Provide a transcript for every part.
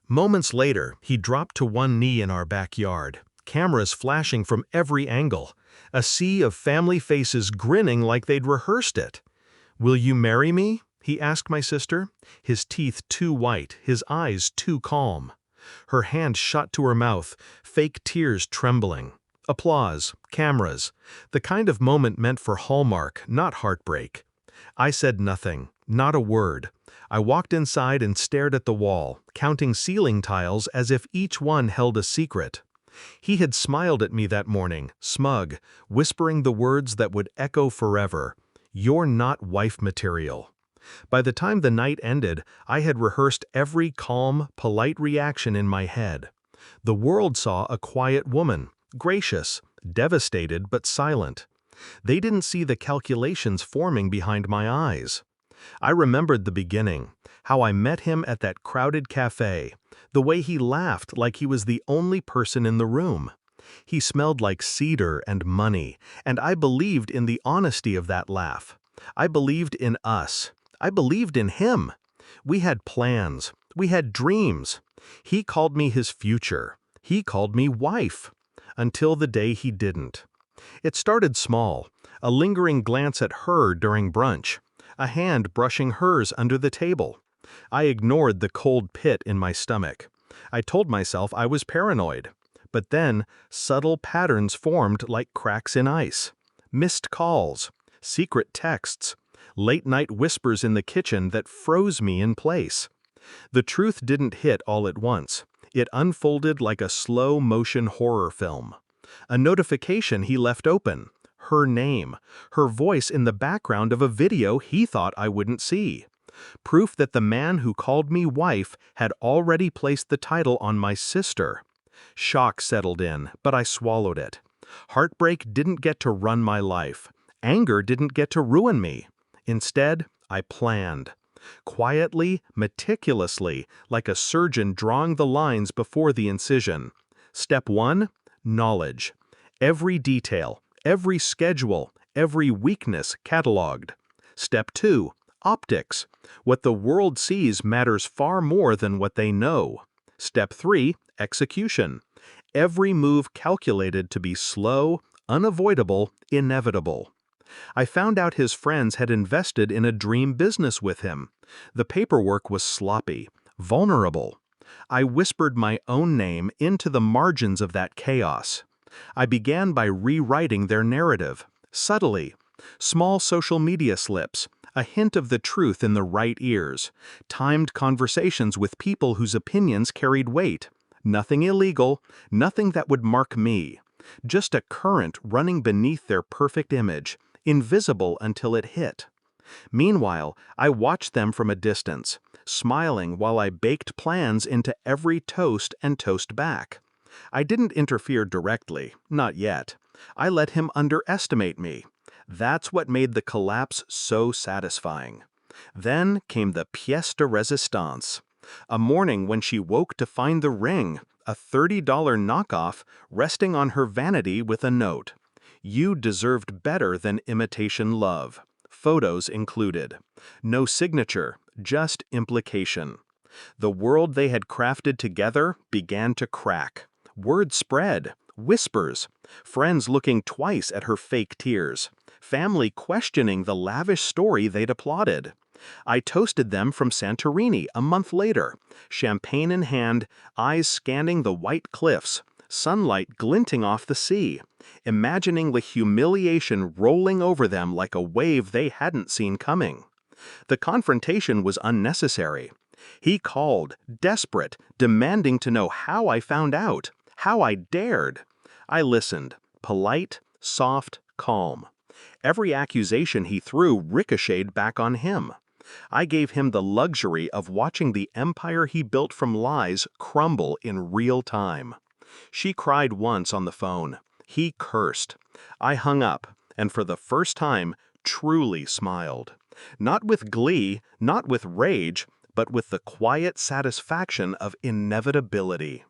Moments later, he dropped to one knee in our backyard, cameras flashing from every angle, a sea of family faces grinning like they'd rehearsed it. "Will you marry me?" he asked my sister, his teeth too white, his eyes too calm. Her hand shot to her mouth, fake tears trembling. Applause, cameras, the kind of moment meant for Hallmark, not heartbreak. I said nothing, not a word. I walked inside and stared at the wall, counting ceiling tiles as if each one held a secret. He had smiled at me that morning, smug, whispering the words that would echo forever. "You're not wife material." By the time the night ended, I had rehearsed every calm, polite reaction in my head. The world saw a quiet woman, gracious, devastated but silent. They didn't see the calculations forming behind my eyes. I remembered the beginning, how I met him at that crowded cafe, the way he laughed like he was the only person in the room. He smelled like cedar and money, and I believed in the honesty of that laugh. I believed in us. I believed in him. We had plans. We had dreams. He called me his future. He called me wife. Until the day he didn't. It started small, a lingering glance at her during brunch, a hand brushing hers under the table. I ignored the cold pit in my stomach. I told myself I was paranoid. But then, subtle patterns formed like cracks in ice. Missed calls, secret texts, late-night whispers in the kitchen that froze me in place. The truth didn't hit all at once. It unfolded like a slow-motion horror film. A notification he left open, her name, her voice in the background of a video he thought I wouldn't see. Proof that the man who called me wife had already placed the title on my sister. Shock settled in, but I swallowed it. Heartbreak didn't get to run my life. Anger didn't get to ruin me. Instead, I planned. Quietly, meticulously, like a surgeon drawing the lines before the incision. Step 1, knowledge. Every detail, every schedule, every weakness cataloged. Step 2, optics. What the world sees matters far more than what they know. Step 3, execution. Every move calculated to be slow, unavoidable, inevitable. I found out his friends had invested in a dream business with him. The paperwork was sloppy, vulnerable. I whispered my own name into the margins of that chaos. I began by rewriting their narrative, subtly. Small social media slips, a hint of the truth in the right ears, timed conversations with people whose opinions carried weight. Nothing illegal, nothing that would mark me. Just a current running beneath their perfect image, invisible until it hit. Meanwhile, I watched them from a distance, smiling while I baked plans into every toast and toast back. I didn't interfere directly, not yet. I let him underestimate me. That's what made the collapse so satisfying. Then came the pièce de résistance. A morning when she woke to find the ring, a $30 knockoff, resting on her vanity with a note. "You deserved better than imitation love." Photos included. No signature, just implication. The world they had crafted together began to crack. Word spread, whispers, friends looking twice at her fake tears, family questioning the lavish story they'd applauded. I toasted them from Santorini a month later, champagne in hand, eyes scanning the white cliffs, sunlight glinting off the sea, imagining the humiliation rolling over them like a wave they hadn't seen coming. The confrontation was unnecessary. He called, desperate, demanding to know how I found out, how I dared. I listened, polite, soft, calm. Every accusation he threw ricocheted back on him. I gave him the luxury of watching the empire he built from lies crumble in real time. She cried once on the phone. He cursed. I hung up, and for the first time, truly smiled. Not with glee, not with rage, but with the quiet satisfaction of inevitability.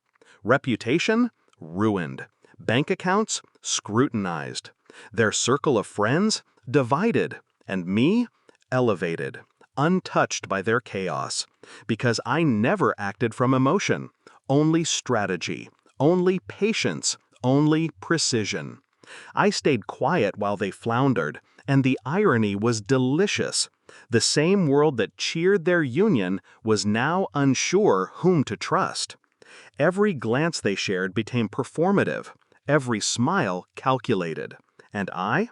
Reputation? Ruined. Bank accounts? Scrutinized. Their circle of friends? Divided. And me? Elevated. untouched by their chaos, because I never acted from emotion, only strategy, only patience, only precision. I stayed quiet while they floundered, and the irony was delicious. The same world that cheered their union was now unsure whom to trust. Every glance they shared became performative, every smile calculated. And I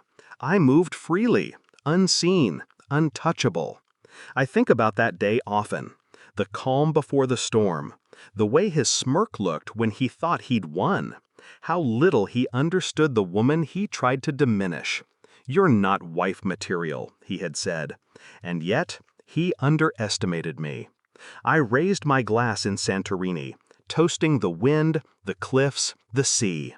moved freely, unseen, untouchable. I think about that day often. The calm before the storm. The way his smirk looked when he thought he'd won. How little he understood the woman he tried to diminish. "You're not wife material," he had said. And yet, he underestimated me. I raised my glass in Santorini, toasting the wind, the cliffs, the sea.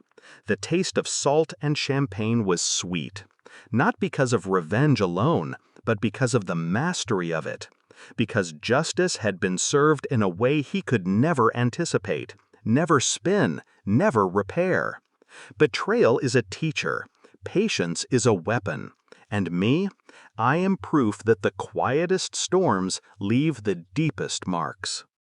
The taste of salt and champagne was sweet. Not because of revenge alone, but because of the mastery of it. Because justice had been served in a way he could never anticipate, never spin, never repair. Betrayal is a teacher. Patience is a weapon. And me? I am proof that the quietest storms leave the deepest marks.